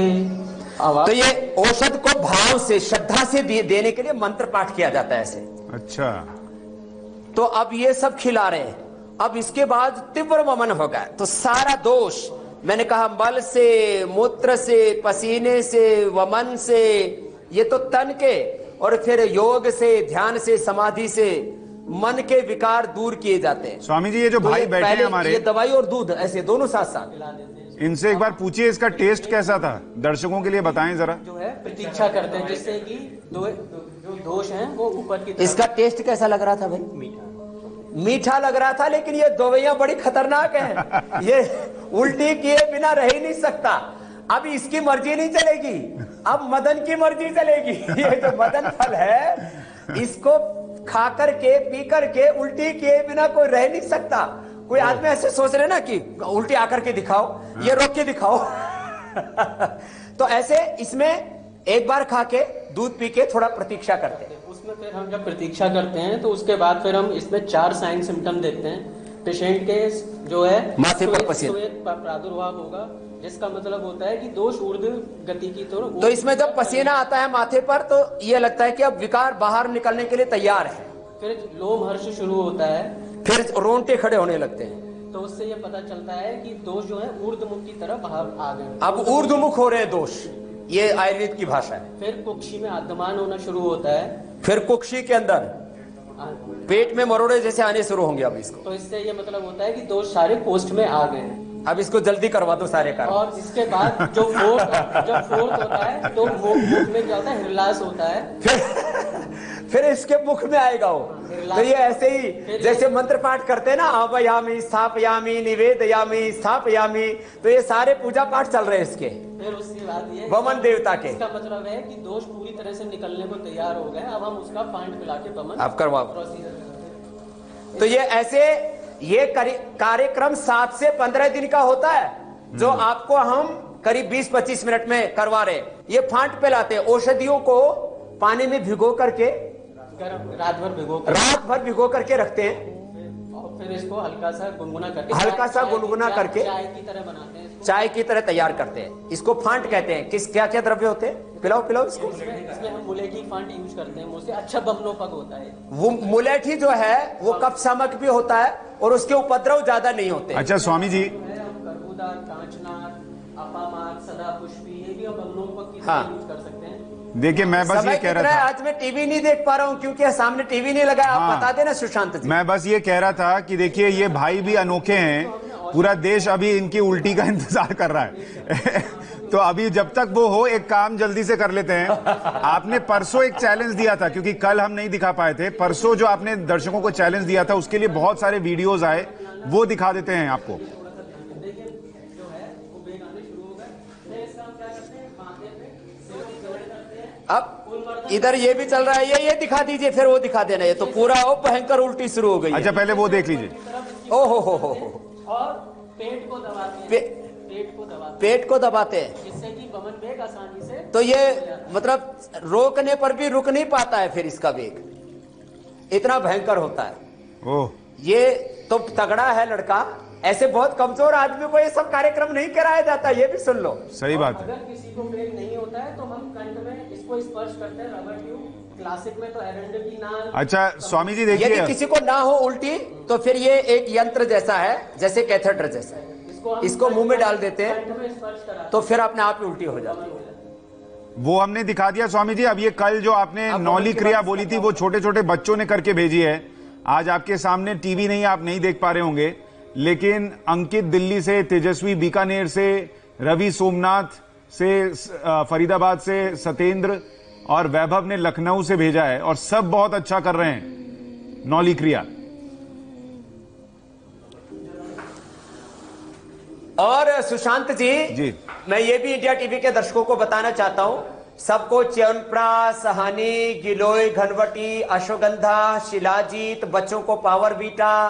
Speaker 3: तो ये औषध को भाव से, श्रद्धा से देने के लिए मंत्र पाठ किया जाता है ऐसे।
Speaker 1: अच्छा,
Speaker 3: तो अब ये सब खिला रहे हैं। अब इसके बाद तीव्र वमन होगा, तो सारा दोष मैंने कहा मल से, मूत्र से, पसीने से, वमन से, ये तो तन के, और फिर योग से, ध्यान से, समाधि से मन के विकार दूर किए जाते हैं।
Speaker 1: स्वामी जी ये जो भाई बैठे हैं हमारे,
Speaker 3: ये दवाई और दूध ऐसे दोनों साथ साथ,
Speaker 1: इनसे एक बार पूछिए इसका टेस्ट कैसा था, दर्शकों के लिए बताएं जरा।
Speaker 4: जो है प्रतीक्षा करते हैं जिससे कि जो दोष हैं वो ऊपर की तरफ।
Speaker 3: इसका टेस्ट कैसा लग रहा था भाई? मीठा लग रहा था, लेकिन ये दवाइयां बड़ी खतरनाक हैं। ये उल्टी किए बिना रह ही नहीं सकता। अब इसकी मर्जी नहीं चलेगी, अब मदन की मर्जी चलेगी। ये जो मदन फल है इसको खा करके, पी करके उल्टी किए बिना कोई रह नहीं सकता। कोई आदमी ऐसे सोच रहे ना कि उल्टी आकर के दिखाओ, ये रोक के दिखाओ। तो ऐसे इसमें एक बार खा के दूध पी के थोड़ा प्रतीक्षा करते हैं।
Speaker 4: उसमें फिर हम जब प्रतीक्षा करते हैं तो उसके बाद फिर हम इसमें 4 साइन सिम्टम देखते हैं। पेशेंट के जो है
Speaker 3: माथे पर पसीना,
Speaker 4: श्वेत प्रादुर्भाव होगा, जिसका मतलब होता है कि दोष ऊर्ध्व गति की
Speaker 3: तो इसमें जब पसीना आता है माथे पर तो ये लगता है कि अब विकार बाहर निकलने के लिए तैयार है।
Speaker 4: फिर लोमहर्ष शुरू होता है,
Speaker 3: फिर रोंगटे खड़े होने लगते हैं।
Speaker 4: तो उससे ये पता चलता है कि दोष जो है ऊर्ध्वमुख की तरफ बाहर आ गए।
Speaker 3: अब ऊर्ध्वमुख हो रहे हैं दोष, ये आयुर्वेद की भाषा है।
Speaker 4: फिर कुक्षी में आद्यमान होना शुरू होता है,
Speaker 3: फिर कुक्षी के अंदर पेट में मरोड़े जैसे आने शुरू होंगे। अब इसको
Speaker 4: तो इससे ये मतलब होता है कि दोष सारे पोस्ट में आ गए हैं।
Speaker 3: अब इसको जल्दी करवा दो सारे काम।
Speaker 4: और इसके बाद जो फोर्थ होता है तो मुख में क्या होता है, हृलास होता है।
Speaker 3: फिर इसके मुख में आएगा वो। तो ये ऐसे ही जैसे मंत्र पाठ करते हैं ना, आवायामी स्थापयामी निवेदयामी स्थापयामी, तो ये सारे पूजा पाठ चल रहे हैं इसके।
Speaker 4: फिर उसकी बात ये
Speaker 3: वमन देवता के,
Speaker 4: इसका मतलब है कि दोष पूरी तरह से निकलने को तैयार हो गए। अब हम उसका पांड पिला के वमन
Speaker 3: आप करवाओ।
Speaker 4: प्रोसीजर।
Speaker 3: तो ये ऐसे ये कार्यक्रम 7 से 15 दिन का होता है, जो आपको हम करीब 20-25 मिनट में करवा रहे। ये फांट पिलाते हैं, औषधियों को पानी में भिगो करके
Speaker 4: रात भर भिगो करके रखते हैं, और फिर इसको हल्का सा गुनगुना करके चाय की तरह बनाते हैं,
Speaker 3: चाय की तरह तैयार करते हैं। इसको फांट कहते हैं। क्या क्या द्रव्य होते हैं? पिलाओ पिलाओ इसको।
Speaker 4: इसमें हम मुलेठी फंड यूज करते हैं, मुझसे अच्छा बमनो पग होता है।
Speaker 3: वो मुलेठी जो है वो कफ शामक भी होता है और उसके उपद्रव ज्यादा नहीं होते।
Speaker 1: अच्छा स्वामी जी,
Speaker 4: हम कर्बूदार, कांचनार, अपामार, सदापुष्पी, ये भी हम बमनो पग की
Speaker 3: हाँ।
Speaker 4: यूज कर सकते हैं।
Speaker 1: देखिए मैं बस
Speaker 3: समय
Speaker 1: ये कह
Speaker 3: कितना
Speaker 1: रहा
Speaker 3: है,
Speaker 1: था,
Speaker 3: आज मैं टीवी नहीं देख पा रहा हूँ क्योंकि सामने टीवी नहीं लगा। आप
Speaker 1: हाँ।
Speaker 3: बता देना सुशांत जी।
Speaker 1: मैं बस ये कह रहा था कि देखिए ये भाई भी अनोखे हैं, पूरा देश अभी इनकी उल्टी का इंतजार कर रहा है तो अभी जब तक वो हो एक काम जल्दी से कर लेते हैं। आपने परसों एक चैलेंज दिया था, क्योंकि कल हम नहीं दिखा पाए थे, परसों जो आपने दर्शकों को चैलेंज दिया था उसके लिए बहुत सारे वीडियोस आए, वो दिखा देते हैं आपको।
Speaker 3: अब इधर ये भी चल रहा है, ये दिखा दीजिए, फिर वो दिखा देना। ये तो पूरा वो भयंकर उल्टी शुरू हो गई है।
Speaker 1: अच्छा पहले वो देख लीजिए।
Speaker 3: ओ हो
Speaker 4: और पेट को दबाते हैं,
Speaker 3: पेट को दबाते हैं,
Speaker 4: जिससे कि बमन वेग आसानी से।
Speaker 3: तो ये मतलब रोकने पर भी रुक नहीं पाता है फिर इसका वेग, इतना भयंकर होता है।
Speaker 1: ओह,
Speaker 3: ये तो तगड़ा है लड़का। ऐसे बहुत कमजोर आदमी को ये सब कार्यक्रम नहीं कराया जाता, ये भी सुन लो।
Speaker 1: सही बात है।
Speaker 4: अगर किसी को वेग नहीं होता है तो हम कंठ में इसको स्पर्श करते हैं, रबर ट्यूब। क्लासिक में तो एरेंडेपी नाल।
Speaker 1: अच्छा स्वामी जी
Speaker 3: यदि
Speaker 1: देखिए,
Speaker 3: किसी को ना हो उल्टी तो फिर ये एक यंत्र जैसा है, जैसे कैथेटर जैसा है, इसको मुंह में डाल देते हैं
Speaker 4: कंठ में स्पर्श करा
Speaker 3: तो फिर अपने आप ही उल्टी हो जाती है।
Speaker 1: वो हमने दिखा दिया स्वामी जी। अब ये कल जो आपने
Speaker 3: अब
Speaker 1: नौली
Speaker 3: की
Speaker 1: क्रिया
Speaker 3: बात
Speaker 1: बोली थी वो छोटे छोटे बच्चों ने करके भेजी है। आज आपके सामने टीवी नहीं, आप नहीं देख पा रहे होंगे, लेकिन अंकित दिल्ली से, तेजस्वी बीकानेर से, रवि सोमनाथ से, फरीदाबाद से सत्येंद्र और वैभव ने लखनऊ से भेजा है, और सब बहुत अच्छा कर रहे हैं नौली क्रिया।
Speaker 3: और सुशांत जी, मैं ये भी इंडिया टीवी के दर्शकों को बताना चाहता हूं, सबको च्यवनप्राश, हनी, गिलोय, घनवटी, अश्वगंधा, शिलाजीत, बच्चों को पावर बीटा,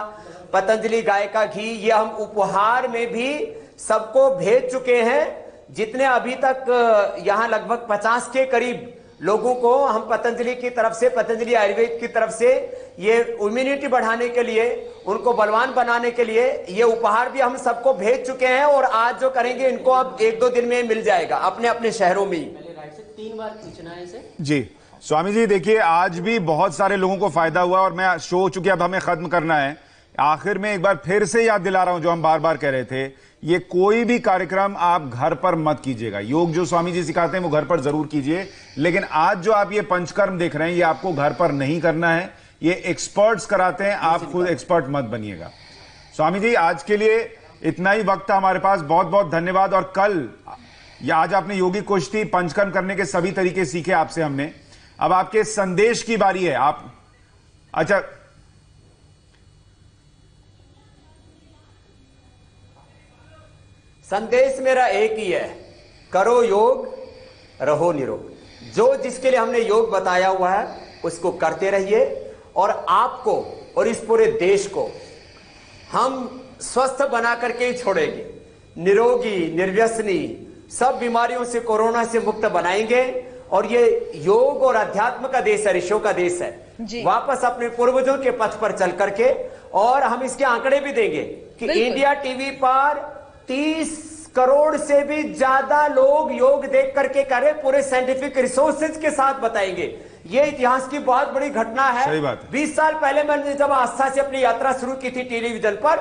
Speaker 3: पतंजलि गाय का घी, ये हम उपहार में भी सबको भेज चुके हैं। जितने अभी तक यहाँ लगभग 50 के करीब लोगों को हम पतंजलि की तरफ से, पतंजलि आयुर्वेद की तरफ से ये इम्यूनिटी बढ़ाने के लिए, उनको बलवान बनाने के लिए ये उपहार भी हम सबको भेज चुके हैं। और आज जो करेंगे इनको अब 1-2 दिन में मिल जाएगा अपने अपने शहरों में।
Speaker 4: पहले राइट से 3 बार खींचना है इसे।
Speaker 1: जी स्वामी जी देखिए, आज भी बहुत सारे लोगों को फायदा हुआ और मैं शो चूंकि अब हमें खत्म करना है, आखिर में एक बार फिर से याद दिला रहा हूं जो हम बार बार कह रहे थे, ये कोई भी कार्यक्रम आप घर पर मत कीजिएगा। योग जो स्वामी जी सिखाते हैं वो घर पर जरूर कीजिए, लेकिन आज जो आप ये पंचकर्म देख रहे हैं ये आपको घर पर नहीं करना है, ये एक्सपर्ट्स कराते हैं, आप खुद एक्सपर्ट मत बनिएगा। स्वामी जी आज के लिए इतना ही वक्त था हमारे पास, बहुत बहुत धन्यवाद। और कल या आज आपने योगी कुश्ती पंचकर्म करने के सभी तरीके सीखे आपसे हमने। अब आपके संदेश की बारी है। आप अच्छा
Speaker 3: संदेश मेरा एक ही है, करो योग, रहो निरोग। जो जिसके लिए हमने योग बताया हुआ है उसको करते रहिए, और आपको और इस पूरे देश को हम स्वस्थ बना करके ही छोड़ेंगे। निरोगी, निर्व्यसनी, सब बीमारियों से, कोरोना से मुक्त बनाएंगे। और ये योग और अध्यात्म का देश है, ऋषियों का देश है। वापस अपने पूर्वजों के पथ पर चल करके, और हम इसके आंकड़े भी देंगे कि इंडिया टीवी पर 30 करोड़ से भी ज्यादा लोग योग देख करके करे, पूरे साइंटिफिक रिसोर्सेज के साथ बताएंगे। ये इतिहास की बहुत बड़ी घटना है।
Speaker 1: सही बात है।
Speaker 3: 20 साल पहले मैंने जब आस्था से अपनी यात्रा शुरू की थी टेलीविजन पर,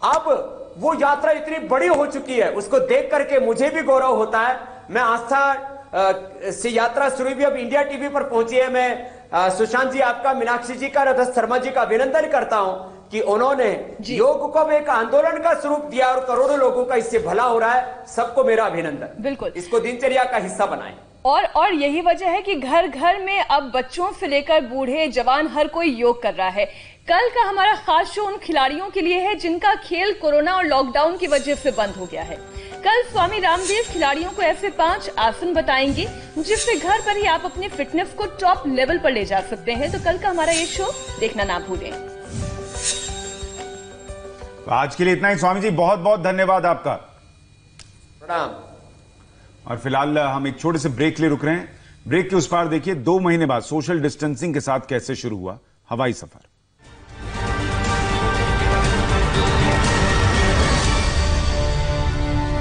Speaker 3: अब वो यात्रा इतनी बड़ी हो चुकी है, उसको देख करके मुझे भी गौरव होता है। मैं आस्था से यात्रा शुरू भी अब इंडिया टीवी पर पहुंची है। मैं सुशांत जी आपका, मीनाक्षी जी का, रजत शर्मा जी का अभिनंदन करता हूं कि उन्होंने योग को एक आंदोलन का स्वरूप दिया और करोड़ों लोगों का इससे भला हो रहा है। सबको मेरा अभिनंदन।
Speaker 2: बिल्कुल,
Speaker 3: इसको दिनचर्या का हिस्सा बनाएं।
Speaker 2: और यही वजह है कि घर घर में अब बच्चों से लेकर बूढ़े जवान हर कोई योग कर रहा है। कल का हमारा खास शो उन खिलाड़ियों के लिए है जिनका खेल कोरोना और लॉकडाउन की वजह से बंद हो गया है। कल स्वामी रामदेव खिलाड़ियों को ऐसे 5 आसन बताएंगे जिससे घर पर ही आप अपने फिटनेस को टॉप लेवल पर ले जा सकते हैं। तो कल का हमारा ये शो देखना ना भूलें।
Speaker 1: आज के लिए इतना ही। स्वामी जी बहुत बहुत धन्यवाद आपका।
Speaker 3: प्रणाम।
Speaker 1: और फिलहाल हम एक छोटे से ब्रेक ले रुक रहे हैं। ब्रेक के उस पार देखिए 2 महीने बाद सोशल डिस्टेंसिंग के साथ कैसे शुरू हुआ हवाई सफर।